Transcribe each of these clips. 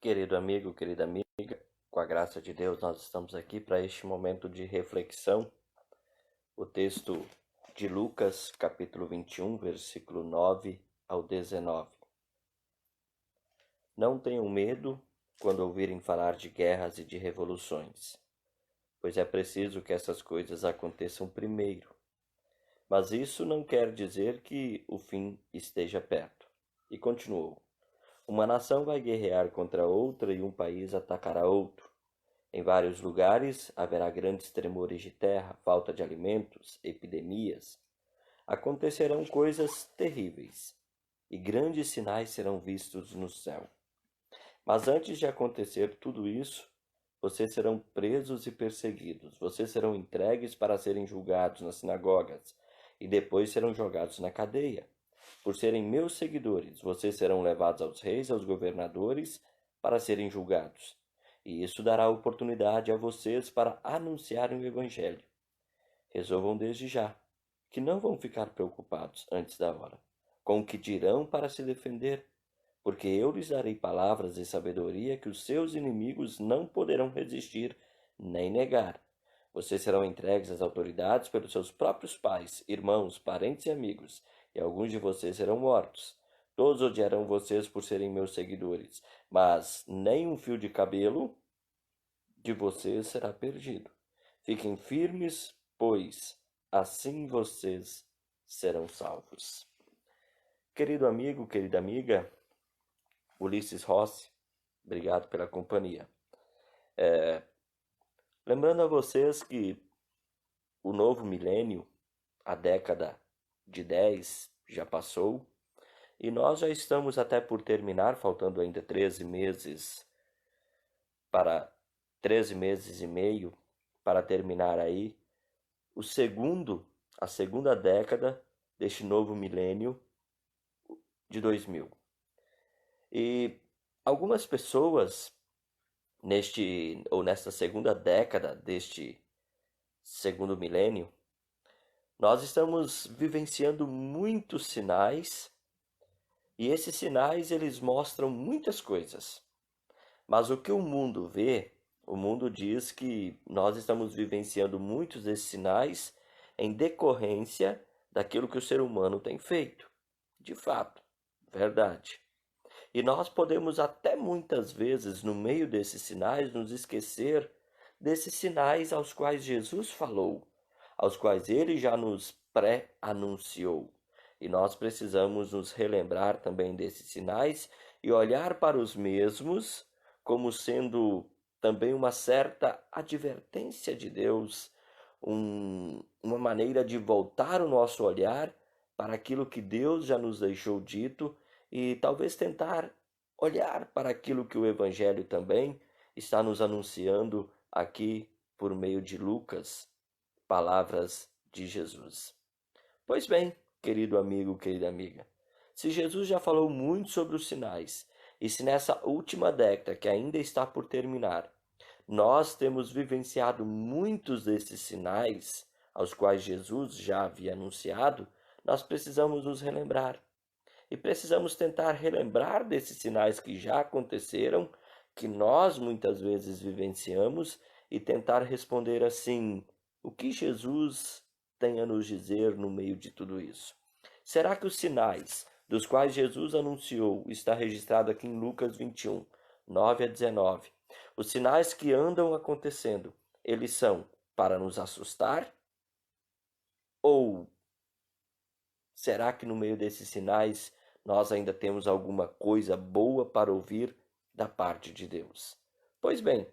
Querido amigo, querida amiga, com a graça de Deus, nós estamos aqui para este momento de reflexão. O texto de Lucas, capítulo 21, versículo 9 ao 19. Não tenham medo quando ouvirem falar de guerras e de revoluções, pois é preciso que essas coisas aconteçam primeiro. Mas isso não quer dizer que o fim esteja perto. E continuou: uma nação vai guerrear contra outra e um país atacará outro. Em vários lugares haverá grandes tremores de terra, falta de alimentos, epidemias. Acontecerão coisas terríveis, e grandes sinais serão vistos no céu. Mas antes de acontecer tudo isso, vocês serão presos e perseguidos. Vocês serão entregues para serem julgados nas sinagogas, e depois serão jogados na cadeia. Por serem meus seguidores, vocês serão levados aos reis e aos governadores para serem julgados. E isso dará oportunidade a vocês para anunciarem o Evangelho. Resolvam desde já que não vão ficar preocupados antes da hora, com o que dirão para se defender, porque eu lhes darei palavras e sabedoria que os seus inimigos não poderão resistir nem negar. Vocês serão entregues às autoridades pelos seus próprios pais, irmãos, parentes e amigos, e alguns de vocês serão mortos. Todos odiarão vocês por serem meus seguidores, mas nem um fio de cabelo de vocês será perdido. Fiquem firmes, pois assim vocês serão salvos. Querido amigo, querida amiga, Ulisses Rossi, obrigado pela companhia. Lembrando a vocês que o novo milênio, a década de 10, já passou, e nós já estamos até por terminar, faltando ainda 13 meses para 13 meses e meio para terminar aí a segunda década deste novo milênio de 2000. E algumas pessoas nesta segunda década deste segundo milênio, nós estamos vivenciando muitos sinais, e esses sinais eles mostram muitas coisas. Mas o que o mundo vê, o mundo diz que nós estamos vivenciando muitos desses sinais em decorrência daquilo que o ser humano tem feito. De fato, verdade. E nós podemos até muitas vezes, no meio desses sinais, nos esquecer desses sinais aos quais Jesus falou, aos quais ele já nos pré-anunciou. E nós precisamos nos relembrar também desses sinais e olhar para os mesmos como sendo também uma certa advertência de Deus, uma maneira de voltar o nosso olhar para aquilo que Deus já nos deixou dito e talvez tentar olhar para aquilo que o Evangelho também está nos anunciando aqui por meio de Lucas, palavras de Jesus. Pois bem, querido amigo, querida amiga, se Jesus já falou muito sobre os sinais, e se nessa última década que ainda está por terminar, nós temos vivenciado muitos desses sinais aos quais Jesus já havia anunciado, nós precisamos nos relembrar. E precisamos tentar relembrar desses sinais que já aconteceram, que nós muitas vezes vivenciamos, e tentar responder assim: o que Jesus tem a nos dizer no meio de tudo isso? Será que os sinais dos quais Jesus anunciou está registrado aqui em Lucas 21, 9 a 19? Os sinais que andam acontecendo, eles são para nos assustar? Ou será que no meio desses sinais nós ainda temos alguma coisa boa para ouvir da parte de Deus? Pois bem,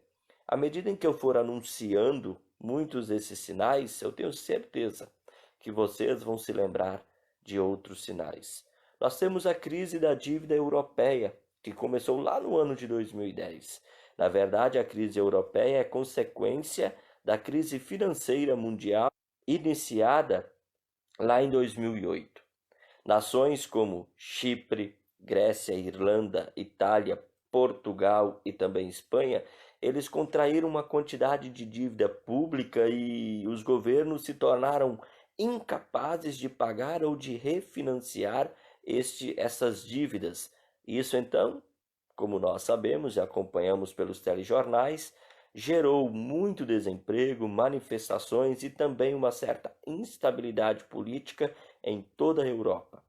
à medida em que eu for anunciando muitos desses sinais, eu tenho certeza que vocês vão se lembrar de outros sinais. Nós temos a crise da dívida europeia, que começou lá no ano de 2010. Na verdade, a crise europeia é consequência da crise financeira mundial iniciada lá em 2008. Nações como Chipre, Grécia, Irlanda, Itália, Portugal e também Espanha, eles contraíram uma quantidade de dívida pública e os governos se tornaram incapazes de pagar ou de refinanciar essas dívidas. Isso então como nós sabemos e acompanhamos pelos telejornais, gerou muito desemprego, manifestações e também uma certa instabilidade política em toda a Europa.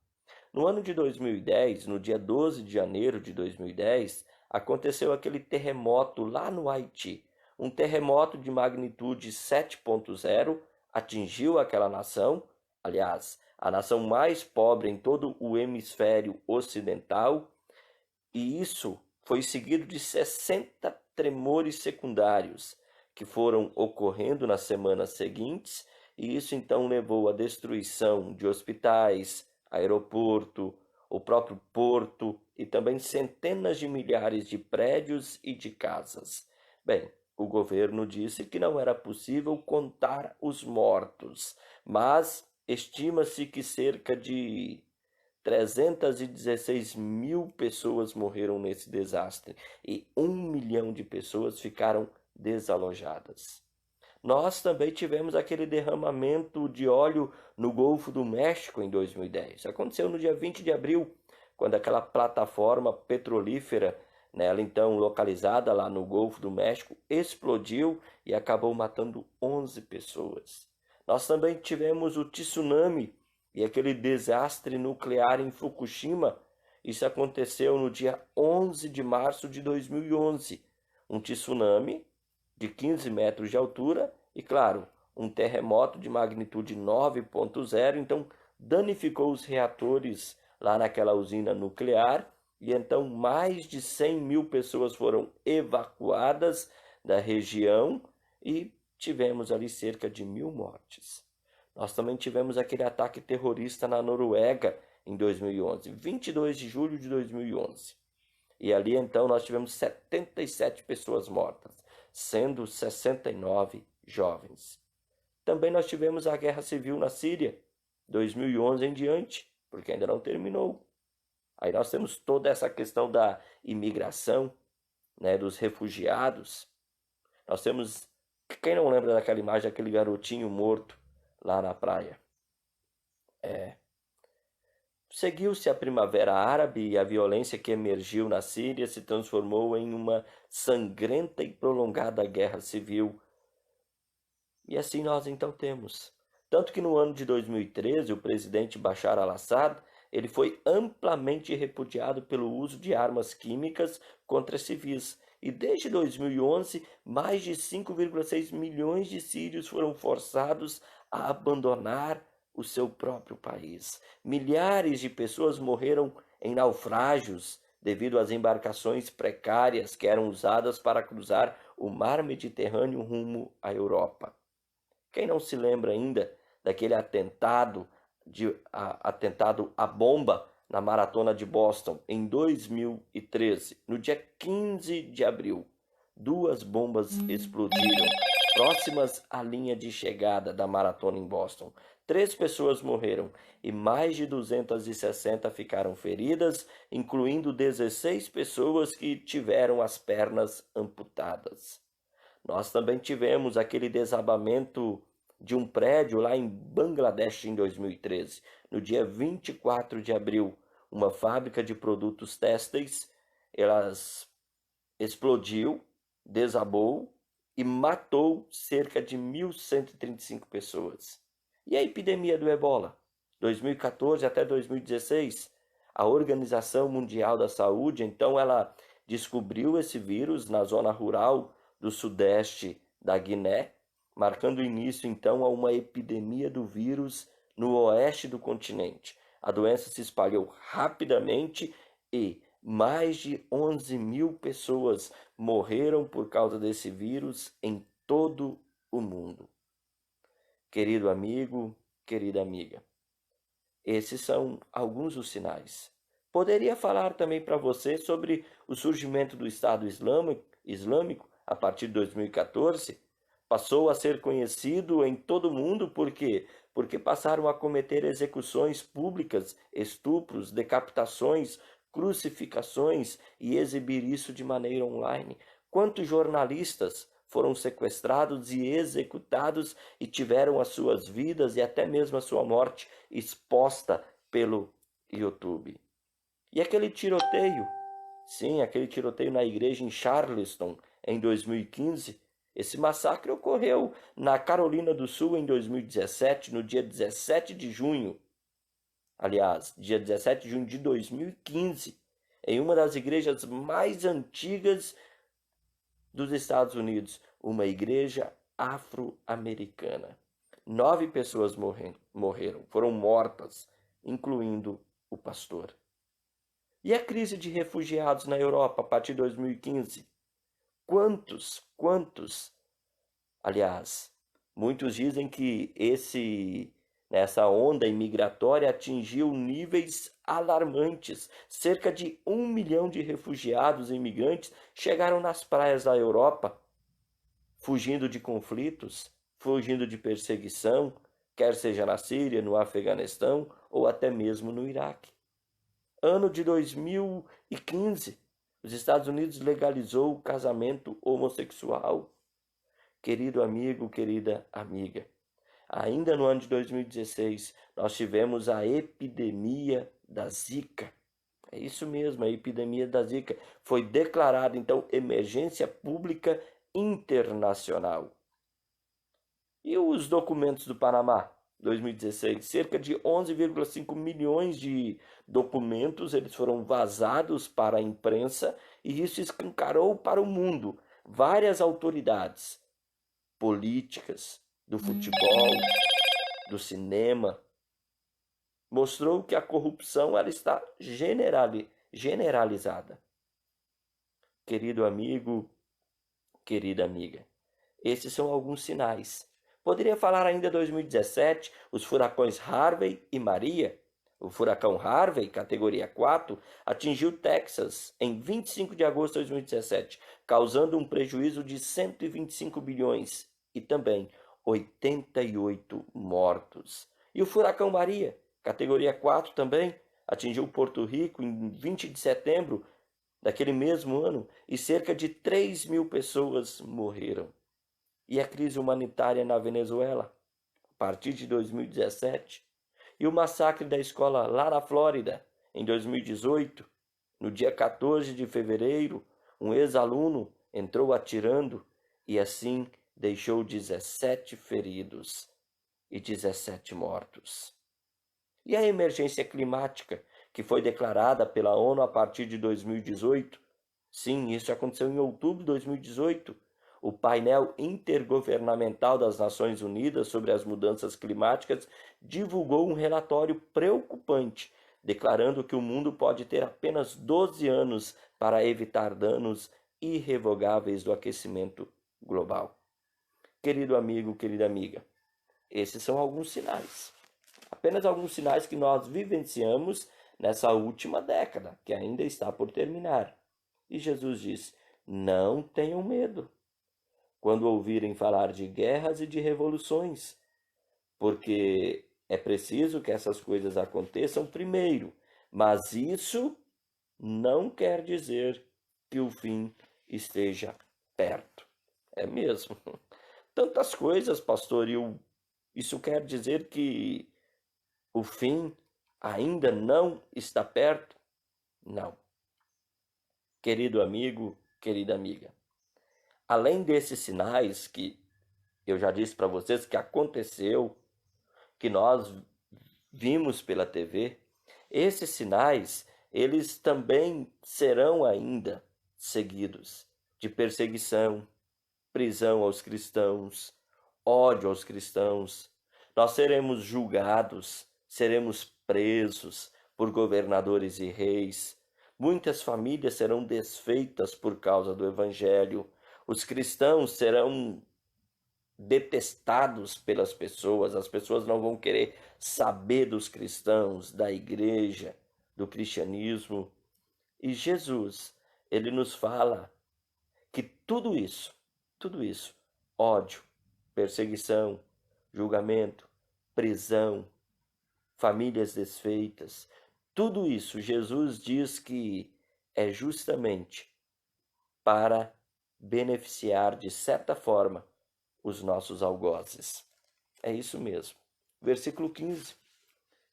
No ano de 2010, no dia 12 de janeiro de 2010, aconteceu aquele terremoto lá no Haiti. Um terremoto de magnitude 7.0 atingiu aquela nação, aliás, a nação mais pobre em todo o hemisfério ocidental, e isso foi seguido de 60 tremores secundários que foram ocorrendo nas semanas seguintes, e isso então levou à destruição de hospitais, aeroporto, o próprio porto e também centenas de milhares de prédios e de casas. Bem, o governo disse que não era possível contar os mortos, mas estima-se que cerca de 316 mil pessoas morreram nesse desastre e 1 milhão de pessoas ficaram desalojadas. Nós também tivemos aquele derramamento de óleo no Golfo do México em 2010. Aconteceu no dia 20 de abril, quando aquela plataforma petrolífera, nela então localizada lá no Golfo do México, explodiu e acabou matando 11 pessoas. Nós também tivemos o tsunami e aquele desastre nuclear em Fukushima. Isso aconteceu no dia 11 de março de 2011. Um tsunami de 15 metros de altura e, claro, um terremoto de magnitude 9.0, então danificou os reatores lá naquela usina nuclear e então mais de 100 mil pessoas foram evacuadas da região e tivemos ali cerca de 1.000 mortes. Nós também tivemos aquele ataque terrorista na Noruega em 2011, 22 de julho de 2011. E ali então nós tivemos 77 pessoas mortas, sendo 69 jovens. Também nós tivemos a guerra civil na Síria, 2011 em diante, porque ainda não terminou. Aí nós temos toda essa questão da imigração, né, dos refugiados. Nós temos, quem não lembra daquela imagem daquele garotinho morto lá na praia? Seguiu-se a Primavera Árabe e a violência que emergiu na Síria se transformou em uma sangrenta e prolongada guerra civil. E assim nós então temos. Tanto que no ano de 2013, o presidente Bashar al-Assad, ele foi amplamente repudiado pelo uso de armas químicas contra civis. E desde 2011, mais de 5,6 milhões de sírios foram forçados a abandonar o seu próprio país. Milhares de pessoas morreram em naufrágios devido às embarcações precárias que eram usadas para cruzar o mar Mediterrâneo rumo à Europa. Quem não se lembra ainda daquele atentado à bomba na maratona de Boston em 2013, no dia 15 de abril? 2 bombas explodiram próximas à linha de chegada da maratona em Boston. 3 pessoas morreram e mais de 260 ficaram feridas, incluindo 16 pessoas que tiveram as pernas amputadas. Nós também tivemos aquele desabamento de um prédio lá em Bangladesh em 2013. No dia 24 de abril, uma fábrica de produtos têxteis, explodiu, desabou e matou cerca de 1.135 pessoas. E a epidemia do Ebola? 2014 até 2016, a Organização Mundial da Saúde, então, ela descobriu esse vírus na zona rural do sudeste da Guiné, marcando início, então, a uma epidemia do vírus no oeste do continente. A doença se espalhou rapidamente e mais de 11 mil pessoas morreram por causa desse vírus em todo o mundo. Querido amigo, querida amiga, esses são alguns dos sinais. Poderia falar também para você sobre o surgimento do Estado Islâmico a partir de 2014. Passou a ser conhecido em todo o mundo porque passaram a cometer execuções públicas, estupros, decapitações, crucificações e exibir isso de maneira online. Quantos jornalistas foram sequestrados e executados e tiveram as suas vidas e até mesmo a sua morte exposta pelo YouTube? E aquele tiroteio Sim, aquele tiroteio na igreja em Charleston em 2015. Esse massacre ocorreu na Carolina do Sul em 2017, no dia 17 de junho. Aliás, dia 17 de junho de 2015, em uma das igrejas mais antigas dos Estados Unidos, uma igreja afro-americana. 9 pessoas morreram, foram mortas, incluindo o pastor. E a crise de refugiados na Europa a partir de 2015? Quantos? Aliás, muitos dizem que essa onda imigratória atingiu níveis alarmantes. Cerca de 1 milhão de refugiados e imigrantes chegaram nas praias da Europa, fugindo de conflitos, fugindo de perseguição, quer seja na Síria, no Afeganistão ou até mesmo no Iraque. Ano de 2015, os Estados Unidos legalizou o casamento homossexual. Querido amigo, querida amiga, ainda no ano de 2016, nós tivemos a epidemia da Zika. É isso mesmo, a epidemia da Zika. Foi declarada, então, emergência pública internacional. E os documentos do Panamá, 2016? Cerca de 11,5 milhões de documentos eles foram vazados para a imprensa e isso escancarou para o mundo várias autoridades políticas, do futebol, do cinema, mostrou que a corrupção ela está generalizada. Querido amigo, querida amiga, esses são alguns sinais. Poderia falar ainda 2017, os furacões Harvey e Maria. O furacão Harvey, categoria 4, atingiu Texas em 25 de agosto de 2017, causando um prejuízo de 125 bilhões e também 88 mortos. E o furacão Maria, categoria 4 também, atingiu Porto Rico em 20 de setembro daquele mesmo ano e cerca de 3 mil pessoas morreram. E a crise humanitária na Venezuela, a partir de 2017, e o massacre da escola lá na Flórida, em 2018, no dia 14 de fevereiro, um ex-aluno entrou atirando e assim deixou 17 feridos e 17 mortos. E a emergência climática, que foi declarada pela ONU a partir de 2018? Sim, isso aconteceu em outubro de 2018. O painel intergovernamental das Nações Unidas sobre as mudanças climáticas divulgou um relatório preocupante, declarando que o mundo pode ter apenas 12 anos para evitar danos irrevogáveis do aquecimento global. Querido amigo, querida amiga, esses são alguns sinais. Apenas alguns sinais que nós vivenciamos nessa última década, que ainda está por terminar. E Jesus diz: não tenham medo quando ouvirem falar de guerras e de revoluções, porque é preciso que essas coisas aconteçam primeiro, mas isso não quer dizer que o fim esteja perto. É mesmo. Tantas coisas, pastor, e isso quer dizer que o fim ainda não está perto? Não. Querido amigo, querida amiga, além desses sinais que eu já disse para vocês que aconteceu, que nós vimos pela TV, esses sinais, eles também serão ainda seguidos de perseguição, prisão aos cristãos, ódio aos cristãos. Nós seremos julgados, seremos presos por governadores e reis. Muitas famílias serão desfeitas por causa do evangelho. Os cristãos serão detestados pelas pessoas, as pessoas não vão querer saber dos cristãos, da igreja, do cristianismo. E Jesus, ele nos fala que tudo isso, ódio, perseguição, julgamento, prisão, famílias desfeitas, tudo isso Jesus diz que é justamente para beneficiar de certa forma os nossos algozes. É isso mesmo. Versículo 15.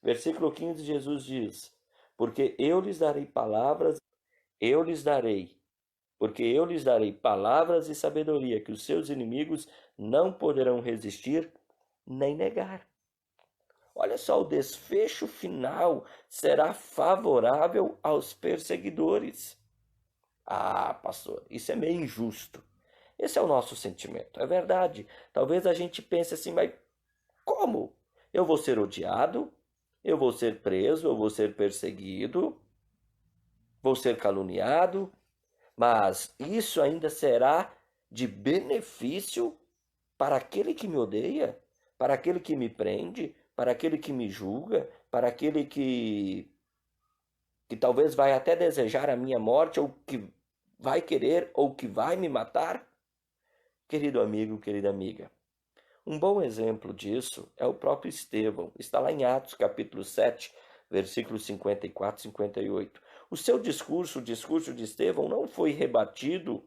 Versículo 15, Jesus diz: porque eu lhes darei palavras eu lhes darei, porque eu lhes darei palavras e sabedoria que os seus inimigos não poderão resistir nem negar. Olha só, o desfecho final será favorável aos perseguidores. Ah, pastor, isso é meio injusto. Esse é o nosso sentimento, é verdade. Talvez a gente pense assim, mas como? Eu vou ser odiado, eu vou ser preso, eu vou ser perseguido, vou ser caluniado, mas isso ainda será de benefício para aquele que me odeia, para aquele que me prende, para aquele que me julga, para aquele que talvez vai até desejar a minha morte, ou que vai querer, ou que vai me matar? Querido amigo, querida amiga, um bom exemplo disso é o próprio Estevão. Está lá em Atos capítulo 7, versículos 54 e 58. O seu discurso, o discurso de Estevão, não foi rebatido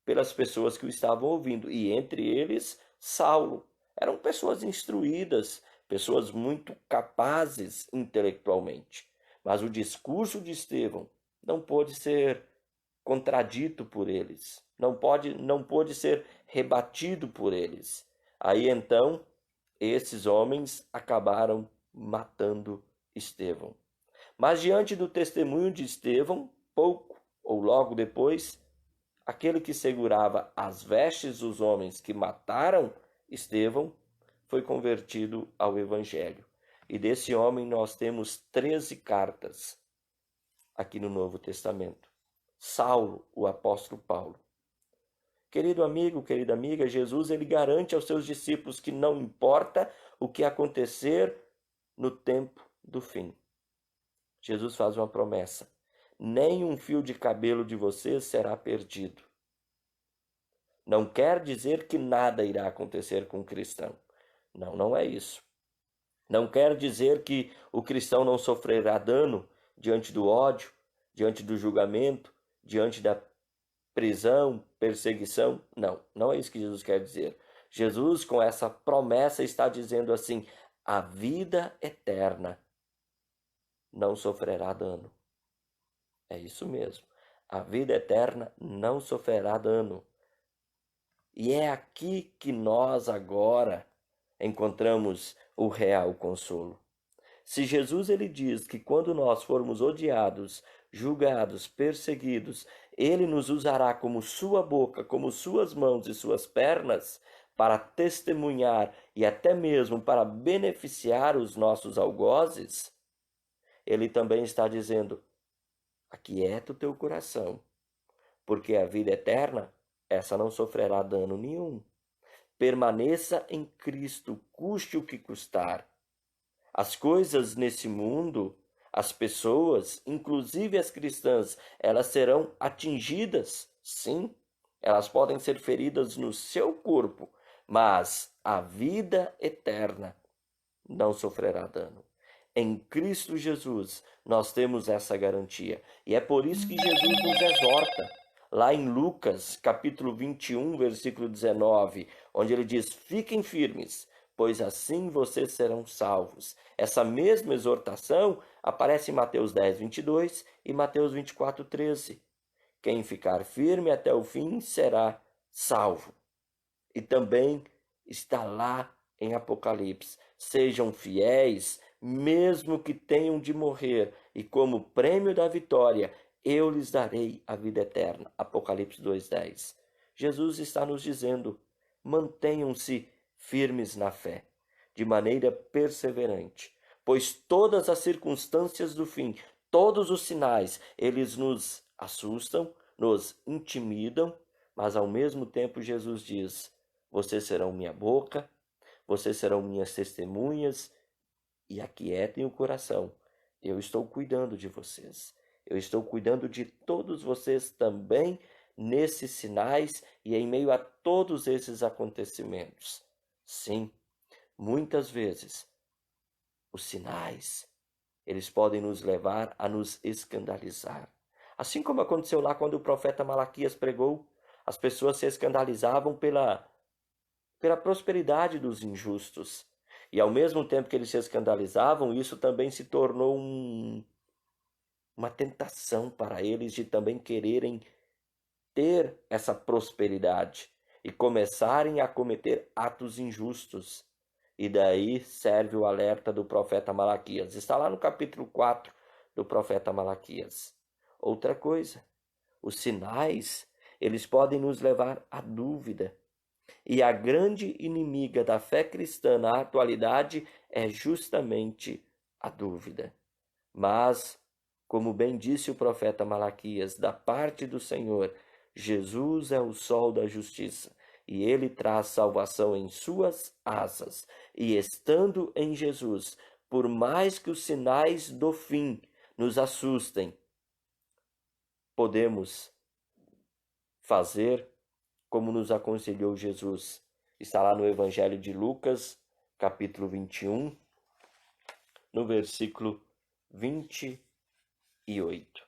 pelas pessoas que o estavam ouvindo, e entre eles Saulo. Eram pessoas instruídas, pessoas muito capazes intelectualmente. Mas o discurso de Estevão não pôde ser contradito por eles, não pôde ser rebatido por eles. Aí então, esses homens acabaram matando Estevão. Mas diante do testemunho de Estevão, pouco ou logo depois, aquele que segurava as vestes dos homens que mataram Estevão foi convertido ao Evangelho. E desse homem nós temos 13 cartas aqui no Novo Testamento. Saulo, o apóstolo Paulo. Querido amigo, querida amiga, Jesus ele garante aos seus discípulos que não importa o que acontecer no tempo do fim. Jesus faz uma promessa: nem um fio de cabelo de vocês será perdido. Não quer dizer que nada irá acontecer com o cristão. Não, não é isso. Não quer dizer que o cristão não sofrerá dano diante do ódio, diante do julgamento, diante da prisão, perseguição. Não, não é isso que Jesus quer dizer. Jesus, com essa promessa, está dizendo assim: a vida eterna não sofrerá dano. É isso mesmo. A vida eterna não sofrerá dano. E é aqui que nós agora encontramos o real consolo. Se Jesus ele diz que quando nós formos odiados, julgados, perseguidos, ele nos usará como sua boca, como suas mãos e suas pernas para testemunhar e até mesmo para beneficiar os nossos algozes, ele também está dizendo: aquieta o teu coração, porque a vida eterna, essa não sofrerá dano nenhum. Permaneça em Cristo, custe o que custar. As coisas nesse mundo, as pessoas, inclusive as cristãs, elas serão atingidas, sim. Elas podem ser feridas no seu corpo, mas a vida eterna não sofrerá dano. Em Cristo Jesus, nós temos essa garantia. E é por isso que Jesus nos exorta, lá em Lucas, capítulo 21, versículo 19, onde ele diz: fiquem firmes, pois assim vocês serão salvos. Essa mesma exortação aparece em Mateus 10, 22 e Mateus 24, 13. Quem ficar firme até o fim será salvo. E também está lá em Apocalipse: sejam fiéis, mesmo que tenham de morrer, e como prêmio da vitória, eu lhes darei a vida eterna. Apocalipse 2:10. Jesus está nos dizendo: mantenham-se firmes na fé, de maneira perseverante, pois todas as circunstâncias do fim, todos os sinais, eles nos assustam, nos intimidam, mas ao mesmo tempo Jesus diz: vocês serão minha boca, vocês serão minhas testemunhas, e aquietem o coração. Eu estou cuidando de vocês. Eu estou cuidando de todos vocês também nesses sinais e em meio a todos esses acontecimentos. Sim, muitas vezes os sinais, eles podem nos levar a nos escandalizar. Assim como aconteceu lá quando o profeta Malaquias pregou, as pessoas se escandalizavam pela prosperidade dos injustos. E ao mesmo tempo que eles se escandalizavam, isso também se tornou uma tentação para eles de também quererem ter essa prosperidade e começarem a cometer atos injustos. E daí serve o alerta do profeta Malaquias. Está lá no capítulo 4 do profeta Malaquias. Outra coisa, os sinais, eles podem nos levar à dúvida. E a grande inimiga da fé cristã na atualidade é justamente a dúvida. Mas, como bem disse o profeta Malaquias, da parte do Senhor, Jesus é o sol da justiça, e ele traz salvação em suas asas. E estando em Jesus, por mais que os sinais do fim nos assustem, podemos fazer como nos aconselhou Jesus. Está lá no Evangelho de Lucas, capítulo 21, no versículo 28.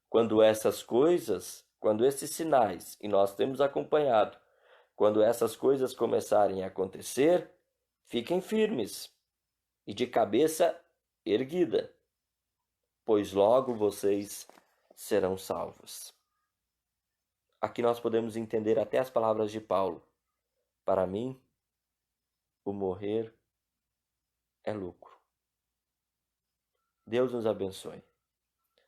Quando esses sinais, e nós temos acompanhado, quando essas coisas começarem a acontecer, fiquem firmes e de cabeça erguida, pois logo vocês serão salvos. Aqui nós podemos entender até as palavras de Paulo. Para mim, o morrer é lucro. Deus nos abençoe.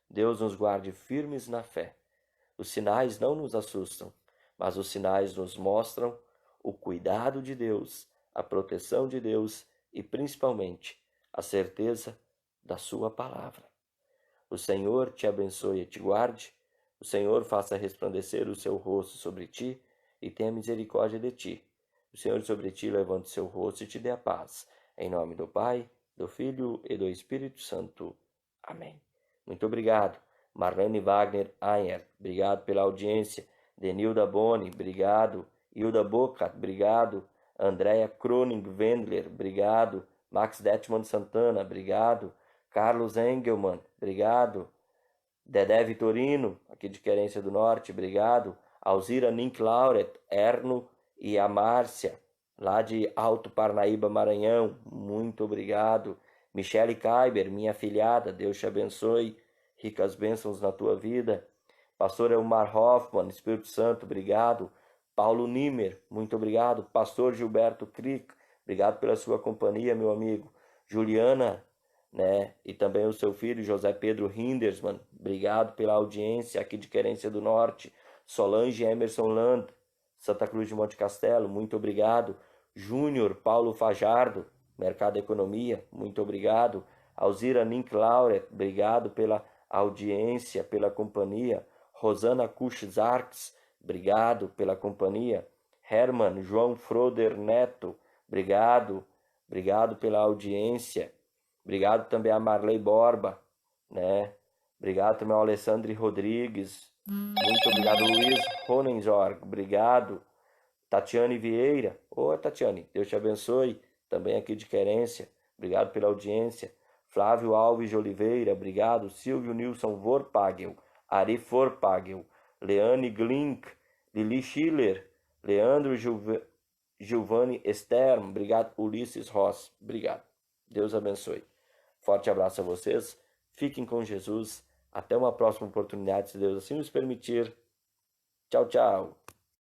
Deus nos guarde firmes na fé. Os sinais não nos assustam, mas os sinais nos mostram o cuidado de Deus, a proteção de Deus e, principalmente, a certeza da sua palavra. O Senhor te abençoe e te guarde. O Senhor faça resplandecer o seu rosto sobre ti e tenha misericórdia de ti. O Senhor sobre ti levante o seu rosto e te dê a paz. Em nome do Pai, do Filho e do Espírito Santo. Amém. Muito obrigado. Marlene Wagner Ayer, obrigado pela audiência. Denilda Boni, obrigado. Hilda Boca, obrigado. Andréa Kroning Wendler, obrigado. Max Detman Santana, obrigado. Carlos Engelmann, obrigado. Dedé Vitorino, aqui de Querência do Norte, obrigado. Alzira Nink Lauret, Erno e a Márcia, lá de Alto Parnaíba, Maranhão, muito obrigado. Michele Kaiber, minha afilhada, Deus te abençoe, ricas bênçãos na tua vida. Pastor Elmar Hoffman, Espírito Santo, obrigado. Paulo Nimer, muito obrigado. Pastor Gilberto Crick, obrigado pela sua companhia, meu amigo. Juliana, e também o seu filho José Pedro Hindersman, obrigado pela audiência aqui de Querência do Norte. Solange Emerson Land, Santa Cruz de Monte Castelo, muito obrigado. Júnior Paulo Fajardo, Mercado Economia, muito obrigado. Alzira Nink Lauret, obrigado pela audiência, pela companhia. Rosana Kuch-Zarks, obrigado pela companhia. Herman João Froder Neto, obrigado pela audiência. Obrigado também a Marley Borba, Obrigado também ao Alessandro Rodrigues. Muito obrigado, Luiz Ronenzorg. Obrigado. Tatiane Vieira. Ô, Tatiane, Deus te abençoe. Também aqui de Querência. Obrigado pela audiência. Flávio Alves de Oliveira. Obrigado. Silvio Nilson Vorpagel. Ari Vorpagel. Leane Glink. Lili Schiller. Leandro Giovanni Stern. Obrigado. Ulisses Ross. Obrigado. Deus abençoe. Forte abraço a vocês. Fiquem com Jesus. Até uma próxima oportunidade, se Deus assim nos permitir. Tchau, tchau.